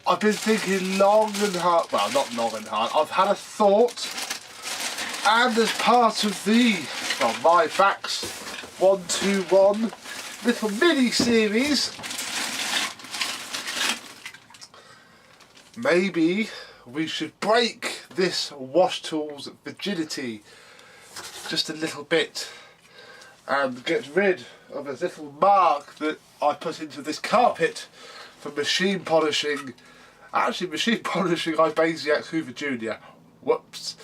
I've been thinking long and hard, well, not long and hard, I've had a thought, and as part of my Vax 121 little mini series, maybe we should break this wash tool's virginity just a little bit and get rid of a little mark that I put into this carpet for machine polishing. Actually, machine polishing Ibasiac Hoover Jr. Whoops.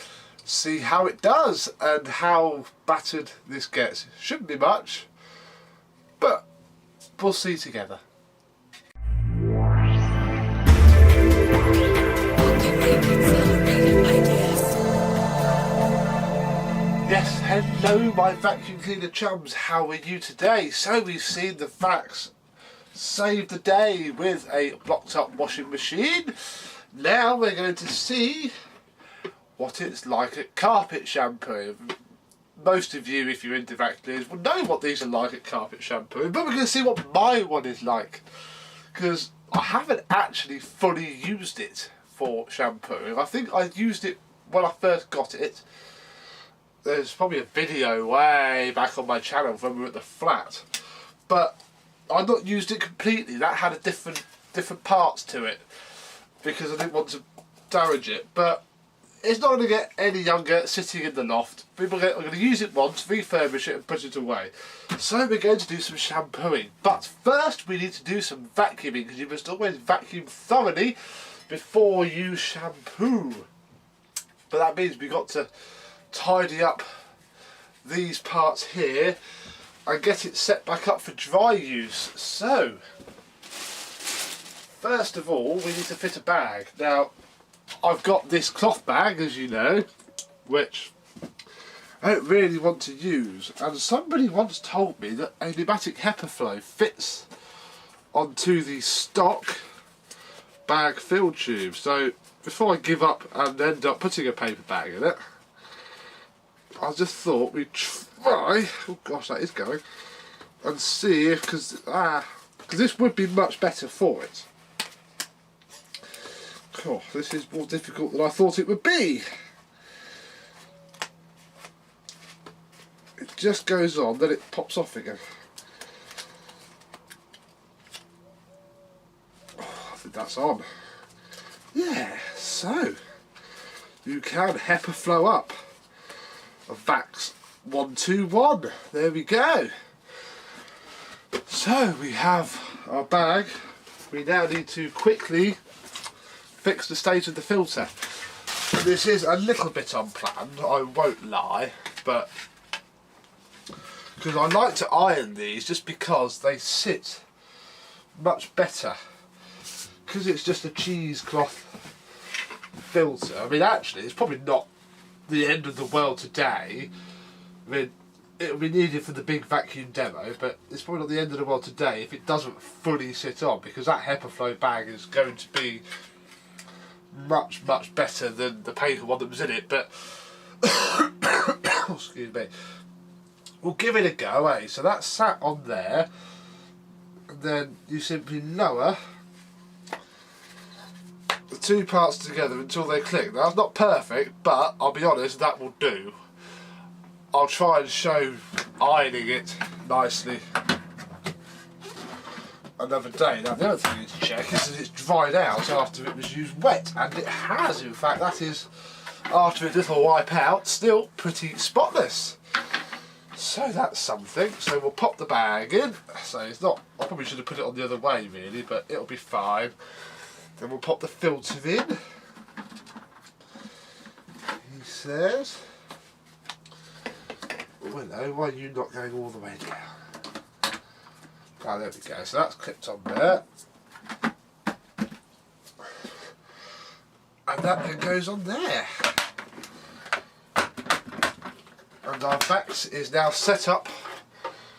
See how it does and how battered this gets. Shouldn't be much, but we'll see together. Yes, hello my vacuum cleaner chums, how are you today? So we've seen the Vax save the day with a blocked up washing machine. Now we're going to see what it's like at carpet shampooing. Most of you, if you're into vacuum cleaners, will know what these are like at carpet shampooing, but we're going to see what my one is like, because I haven't actually fully used it for shampooing. I think I used it when I first got it. There's probably a video way back on my channel when we were at the flat, but I've not used it completely. That had a different parts to it because I didn't want to damage it. But it's not going to get any younger sitting in the loft. We're going to use it once, refurbish it and put it away. So we're going to do some shampooing. But first we need to do some vacuuming, because you must always vacuum thoroughly before you shampoo. But that means we've got to tidy up these parts here and get it set back up for dry use. So first of all we need to fit a bag. Now I've got this cloth bag, as you know, which I don't really want to use, and somebody once told me that a pneumatic HEPA flow fits onto the stock bag fill tube. So before I give up and end up putting a paper bag in it, I just thought we'd try, oh gosh that is going, and see if, because this would be much better for it. Oh, this is more difficult than I thought it would be. It just goes on, then it pops off again. Oh, I think that's on. Yeah, so you can HEPA flow up a Vax 121. There we go. So we have our bag. We now need to quickly fix the state of the filter. This is a little bit unplanned, I won't lie, but because I like to iron these just because they sit much better, because it's just a cheesecloth filter. I mean, actually it's probably not the end of the world today. I mean, it'll be needed for the big vacuum demo, but it's probably not the end of the world today if it doesn't fully sit on, because that HEPA flow bag is going to be much better than the paper one that was in it. But excuse me, we'll give it a go, eh? So that's sat on there, and then you simply lower the two parts together until they click. Now it's not perfect, but I'll be honest, that will do. I'll try and show ironing it nicely another day. Now the other thing you need to check is that it's dried out after it was used wet, and it has. In fact, that is, after a little wipe out, still pretty spotless. So that's something. So we'll pop the bag in. So it's not, I probably should have put it on the other way really, but it'll be fine. Then we'll pop the filter in. He says, oh hello, why are you not going all the way down? Ah, there we go, so that's clipped on there. And that then goes on there. And our Vax is now set up,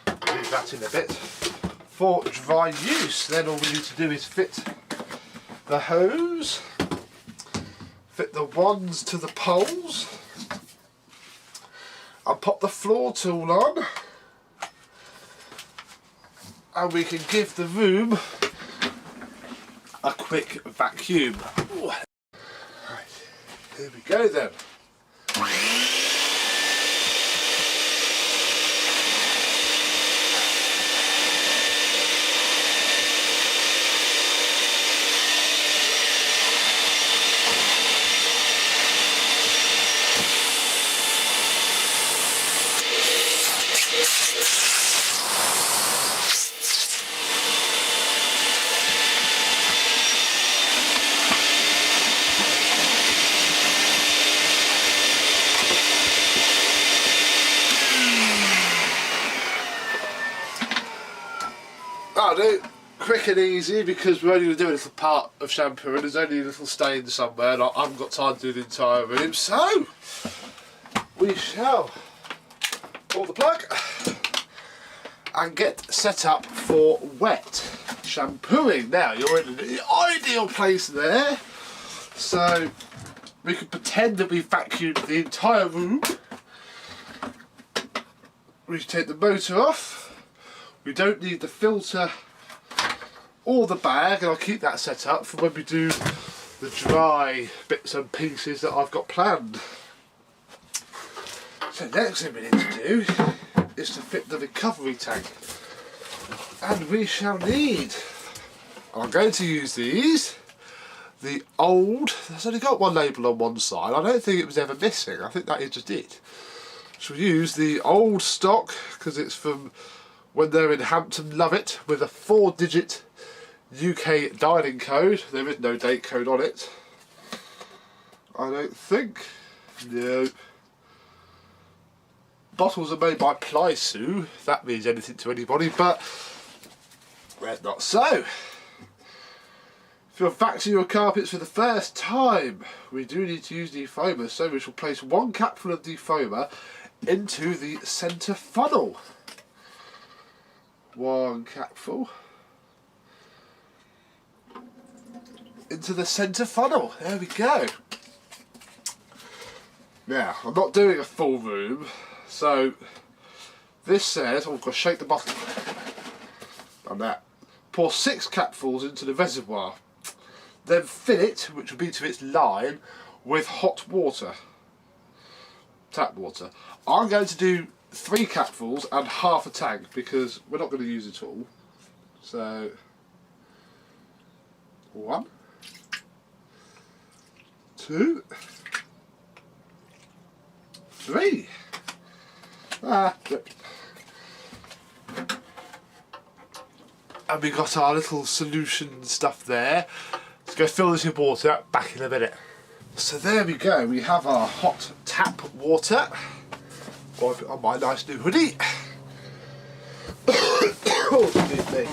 move that in a bit, for dry use. Then all we need to do is fit the hose, fit the wands to the poles, and pop the floor tool on, and we can give the room a quick vacuum. Ooh. Right, here we go then. That'll do. Quick and easy, because we're only going to do a little part of shampooing. There's only a little stain somewhere and I haven't got time to do the entire room, so we shall pull the plug and get set up for wet shampooing. Now you're in the ideal place there, so we can pretend that we vacuumed the entire room. We take the motor off. We don't need the filter or the bag, and I'll keep that set up for when we do the dry bits and pieces that I've got planned. So next thing we need to do is to fit the recovery tank, and we shall need, I'm going to use these, the old, there's only got one label on one side, I don't think it was ever missing, I think that is just it. So we'll use the old stock, because it's from when they're in Hampton Lovett, with a 4-digit UK dialing code. There is no date code on it, I don't think. No. Bottles are made by Plysu, if that means anything to anybody, but well, not so. If you're vacuuming your carpets for the first time, we do need to use defoamer, so we shall place one capful of defoamer into the centre funnel. One capful into the centre funnel. There we go. Now, I'm not doing a full room, so this says, oh, I've got to shake the bottle. And that. Pour 6 capfuls into the reservoir. Then fill it, which will be to its line, with hot water. Tap water. I'm going to do 3 capfuls and half a tank, because we're not going to use it all. So 1, 2, 3. And we got our little solution stuff there. Let's go fill this with water, back in a minute. So there we go, we have our hot tap water. Wipe it on my nice new hoodie. Oh, excuse me.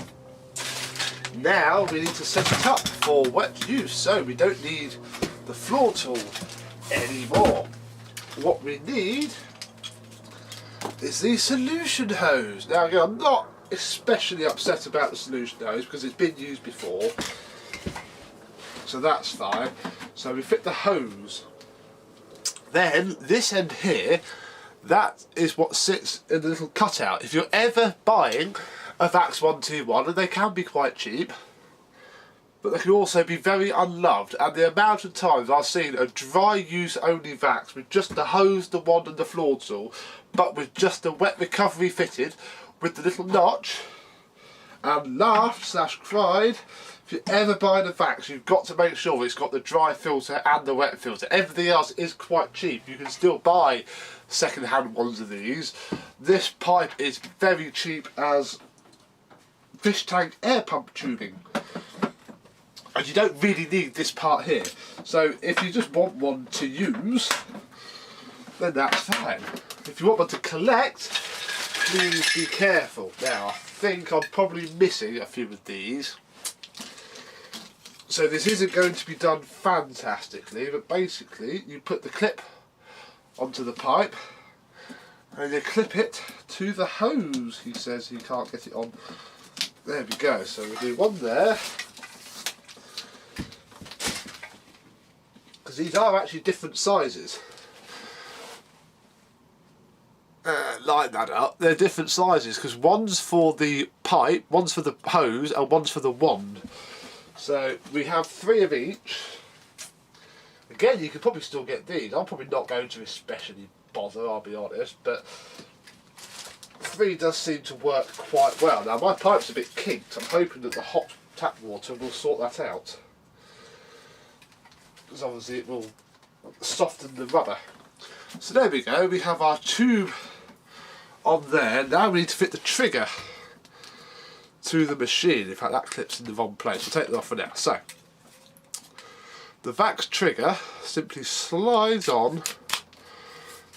Now we need to set it up for wet use, so we don't need the floor tool anymore. What we need is the solution hose. Now again, I'm not especially upset about the solution hose because it's been used before, so that's fine. So we fit the hose. Then this end here, that is what sits in the little cutout. If you're ever buying a Vax 121, and they can be quite cheap, but they can also be very unloved, and the amount of times I've seen a dry use only Vax with just the hose, the wand and the floor tool, but with just the wet recovery fitted with the little notch, and laughed / cried. If you're ever buying a Vax, you've got to make sure it's got the dry filter and the wet filter. Everything else is quite cheap. You can still buy second-hand ones of these. This pipe is very cheap as fish tank air pump tubing, and you don't really need this part here. So if you just want one to use, then that's fine. If you want one to collect, please be careful. Now I think I'm probably missing a few of these, so this isn't going to be done fantastically, but basically you put the clip onto the pipe and you clip it to the hose. He says he can't get it on. There we go, so we'll do one there, because these are actually different sizes. Line that up, they're different sizes because one's for the pipe, one's for the hose and one's for the wand. So we have 3 of each. Again, you could probably still get these. I'm probably not going to especially bother, I'll be honest, but 3 does seem to work quite well. Now my pipe's a bit kinked. I'm hoping that the hot tap water will sort that out, because obviously it will soften the rubber. So there we go, we have our tube on there. Now we need to fit the trigger to the machine. In fact, that clip's in the wrong place. We'll take that off for now. So the VAX trigger simply slides on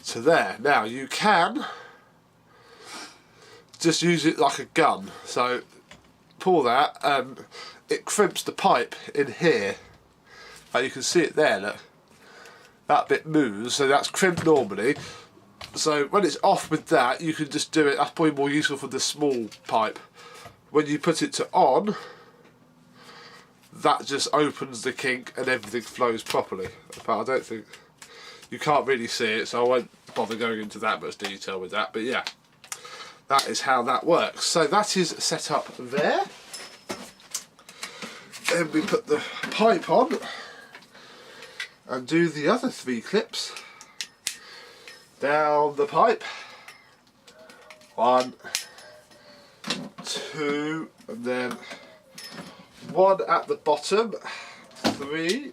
to there. Now you can just use it like a gun. So pull that and it crimps the pipe in here. You can see it there, look. That bit moves, so that's crimped normally. So when it's off with that, you can just do it. That's probably more useful for the small pipe. When you put it to on, that just opens the kink and everything flows properly. But I don't think, you can't really see it, so I won't bother going into that much detail with that. But yeah, that is how that works. So that is set up there. Then we put the pipe on and do the other 3 clips down the pipe. 1, 2, and then 1 at the bottom. 3.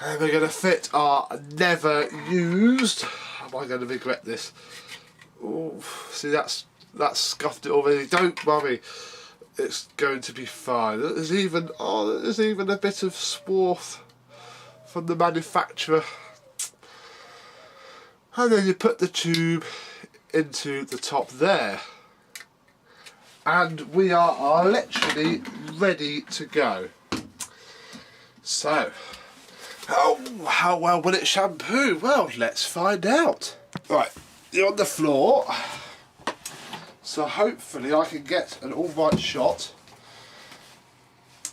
And we're going to fit our never used. Am I going to regret this? Oh, see, that's scuffed it already. Don't worry, it's going to be fine. There's even a bit of swarth from the manufacturer. And then you put the tube into the top there, and we are literally ready to go. So how well will it shampoo? Well, let's find out. Right, you're on the floor, so hopefully I can get an alright shot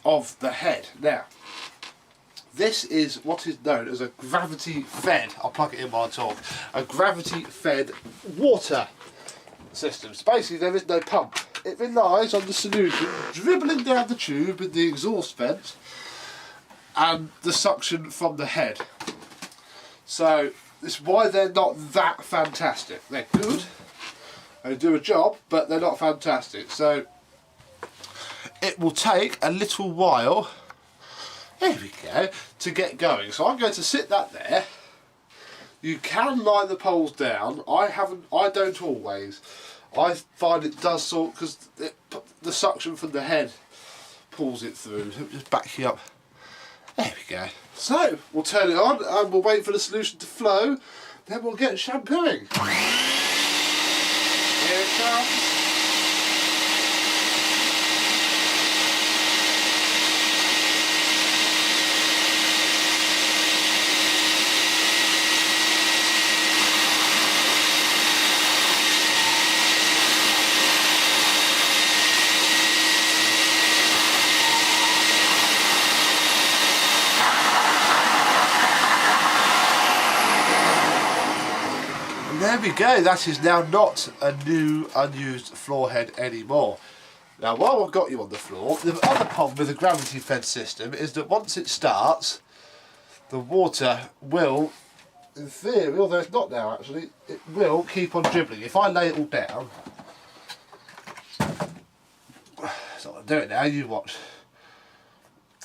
of the head. Now, this is what is known as a gravity-fed, I'll plug it in while I talk, a gravity-fed water system. So basically there is no pump. It relies on the solution dribbling down the tube in the exhaust vent and the suction from the head. So this is why they're not that fantastic. They're good, they do a job, but they're not fantastic. So it will take a little while, there we go, to get going. So I'm going to sit that there. You can line the poles down. I don't always. I find it does sort, because the suction from the head pulls it through. Let me just back you up. There we go. So we'll turn it on and we'll wait for the solution to flow. Then we'll get shampooing. Here it comes. There we go, that is now not a new unused floor head anymore. Now while I've got you on the floor, the other problem with the gravity fed system is that once it starts, the water will, in theory, although it's not now actually, it will keep on dribbling. If I lay it all down, so I'll do it now, you watch.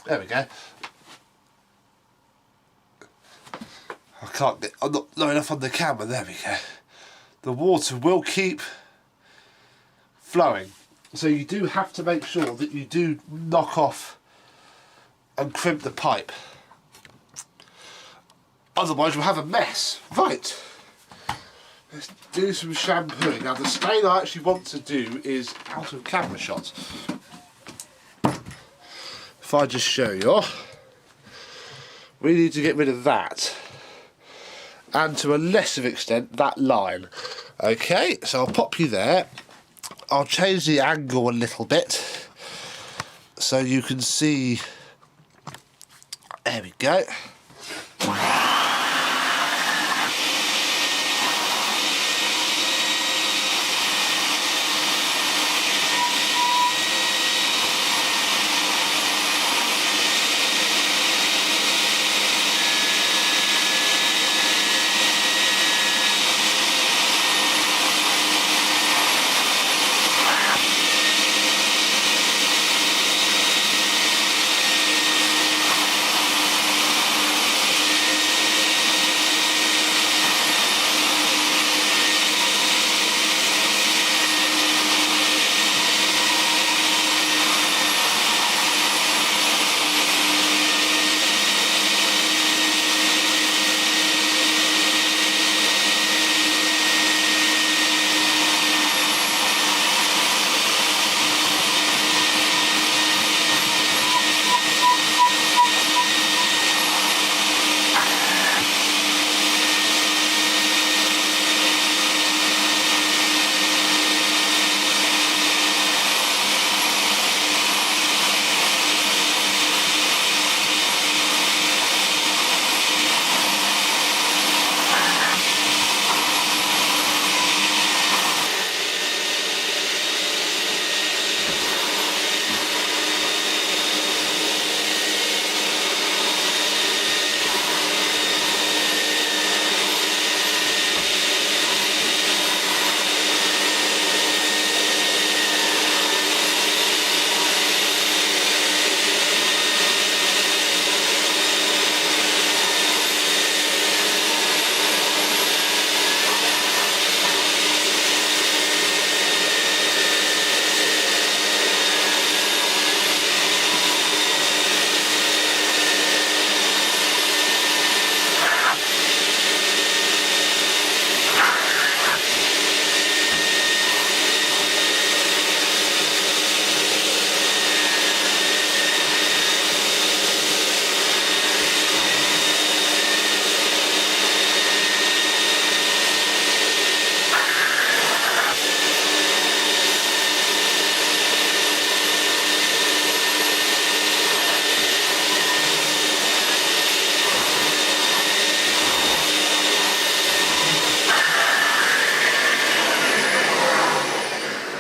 There we go. I'm not low enough on the camera, there we go. The water will keep flowing. So you do have to make sure that you do knock off and crimp the pipe. Otherwise you'll have a mess. Right, let's do some shampooing. Now the stain I actually want to do is out of camera shots. If I just show you, we need to get rid of that. And to a lesser extent, that line. Okay, so I'll pop you there. I'll change the angle a little bit so you can see. There we go.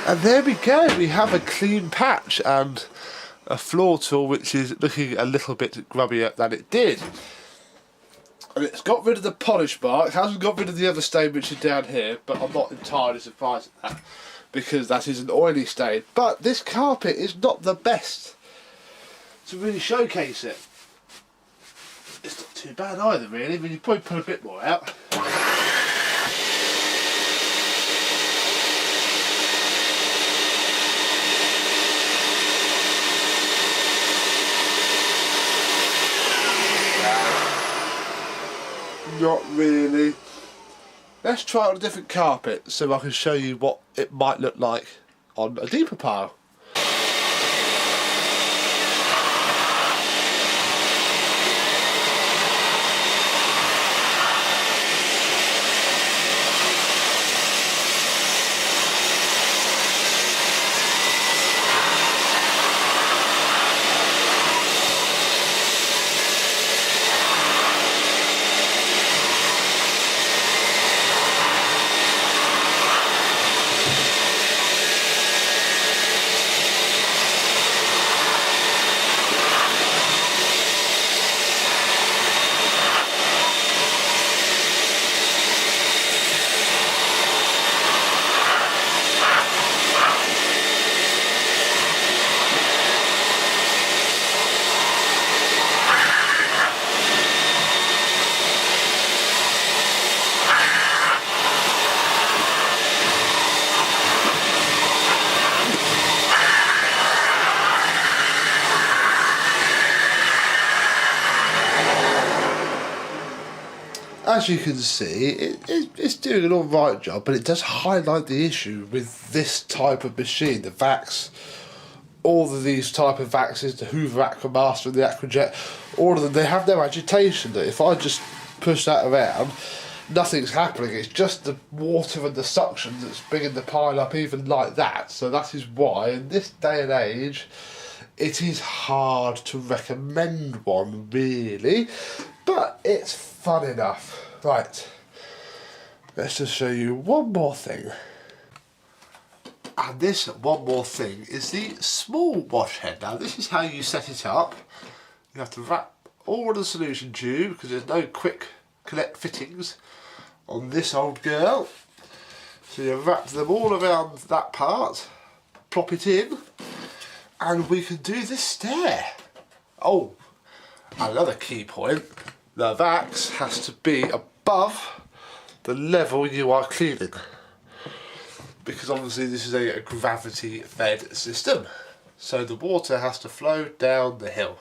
And there we go, we have a clean patch and a floor tool which is looking a little bit grubbier than it did. And it's got rid of the polish mark, it hasn't got rid of the other stain which is down here, but I'm not entirely surprised at that, because that is an oily stain. But this carpet is not the best to really showcase it. It's not too bad either really, I mean you probably put a bit more out. Not really. Let's try it on a different carpet so I can show you what it might look like on a deeper pile. As you can see, it's doing an alright job, but it does highlight the issue with this type of machine. The Vax, all of these type of Vaxes, the Hoover Aquamaster and the Aquajet, all of them, they have no agitation. If I just push that around, nothing's happening. It's just the water and the suction that's bringing the pile up even like that. So that is why, in this day and age, it is hard to recommend one, really. But it's fun enough. Right, let's just show you one more thing. And this one more thing is the small wash head. Now this is how you set it up. You have to wrap all of the solution tube, because there's no quick connect fittings on this old girl. So you wrap them all around that part, plop it in, and we can do this stair. Oh, another key point. The Vax has to be above the level you are cleaning, because obviously this is a gravity fed system, so the water has to flow down the hill.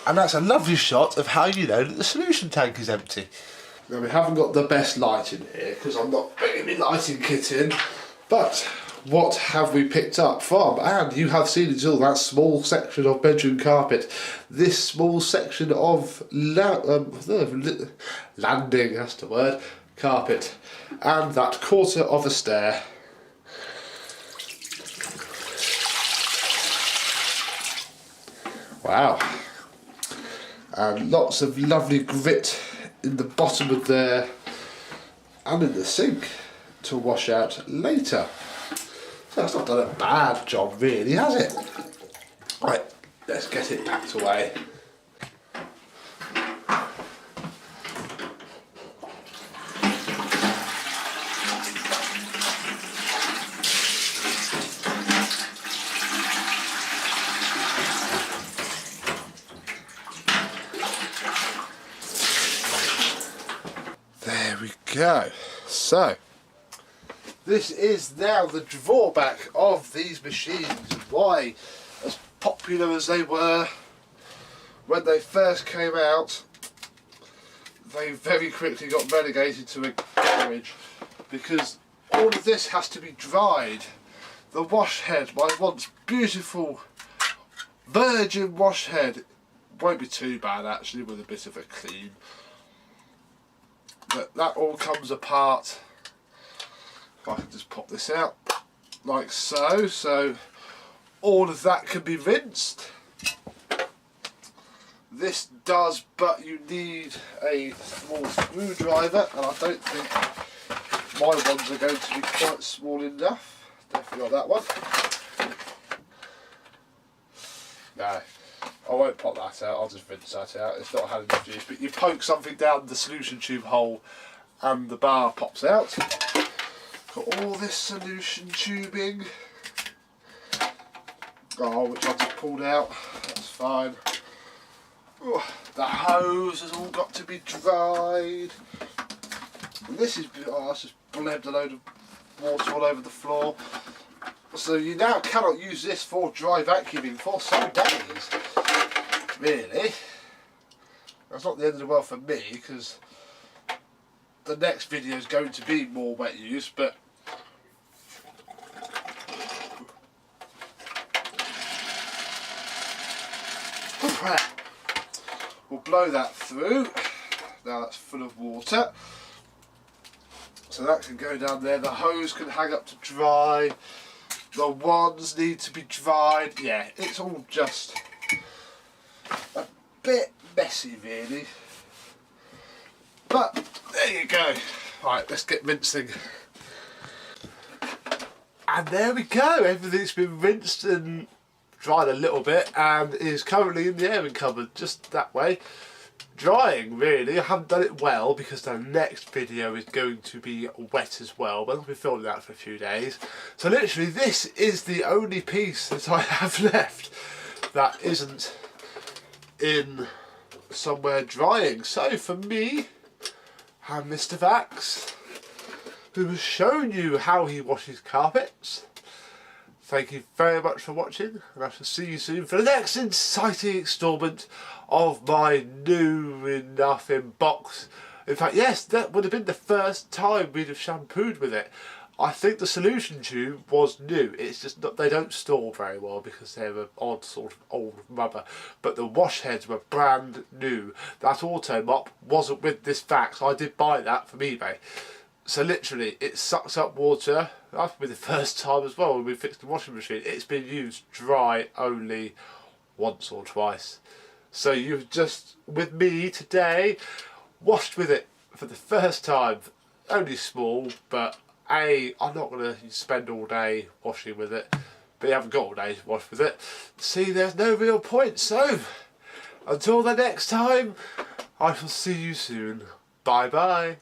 And that's a lovely shot of how you know that the solution tank is empty. Now we haven't got the best lighting here because I'm not bringing my lighting kit in, but what have we picked up from? And you have seen it all, that small section of bedroom carpet, this small section of landing, that's the word, carpet, and that quarter of a stair. Wow. And lots of lovely grit in the bottom of there and in the sink to wash out later. So that's not done a bad job really, has it? Right, let's get it packed away. There we go. So this is now the drawback of these machines. Why, as popular as they were when they first came out, they very quickly got relegated to a garage because all of this has to be dried. The wash head, my once beautiful virgin wash head, won't be too bad actually with a bit of a clean. But that all comes apart. If I can just pop this out like so, so all of that can be rinsed. This does, but you need a small screwdriver, and I don't think my ones are going to be quite small enough. Definitely not that one. No, I won't pop that out, I'll just rinse that out. It's not had enough use, but you poke something down the solution tube hole and the bar pops out. Got all this solution tubing, which I've just pulled out, that's fine. Oh, the hose has all got to be dried. And this is, that's just blebbed a load of water all over the floor. So you now cannot use this for dry vacuuming for some days. Really. That's not the end of the world for me, because the next video is going to be more wet use, but we'll blow that through. Now that's full of water, so that can go down there. The hose can hang up to dry. The wands need to be dried. Yeah, it's all just a bit messy really, but there you go. Right, let's get rinsing. And there we go, everything's been rinsed and dried a little bit and is currently in the airing cupboard, just that way. Drying really, I haven't done it well because the next video is going to be wet as well, but I'll be filming that for a few days. So literally this is the only piece that I have left that isn't in somewhere drying. So for me and Mr. Vax, who has shown you how he washes carpets, thank you very much for watching, and I shall see you soon for the next exciting instalment of my new enough in box. In fact, yes, that would have been the first time we'd have shampooed with it. I think the solution tube was new. It's just not, they don't store very well because they're an odd sort of old rubber. But the wash heads were brand new. That auto mop wasn't with this Vax. I did buy that from eBay. So literally, it sucks up water. That would be the first time as well when we fixed the washing machine. It's been used dry only once or twice. So you've just, with me today, washed with it for the first time. Only small, but I'm not going to spend all day washing with it. But you haven't got all day to wash with it. See, there's no real point. So, until the next time, I shall see you soon. Bye bye.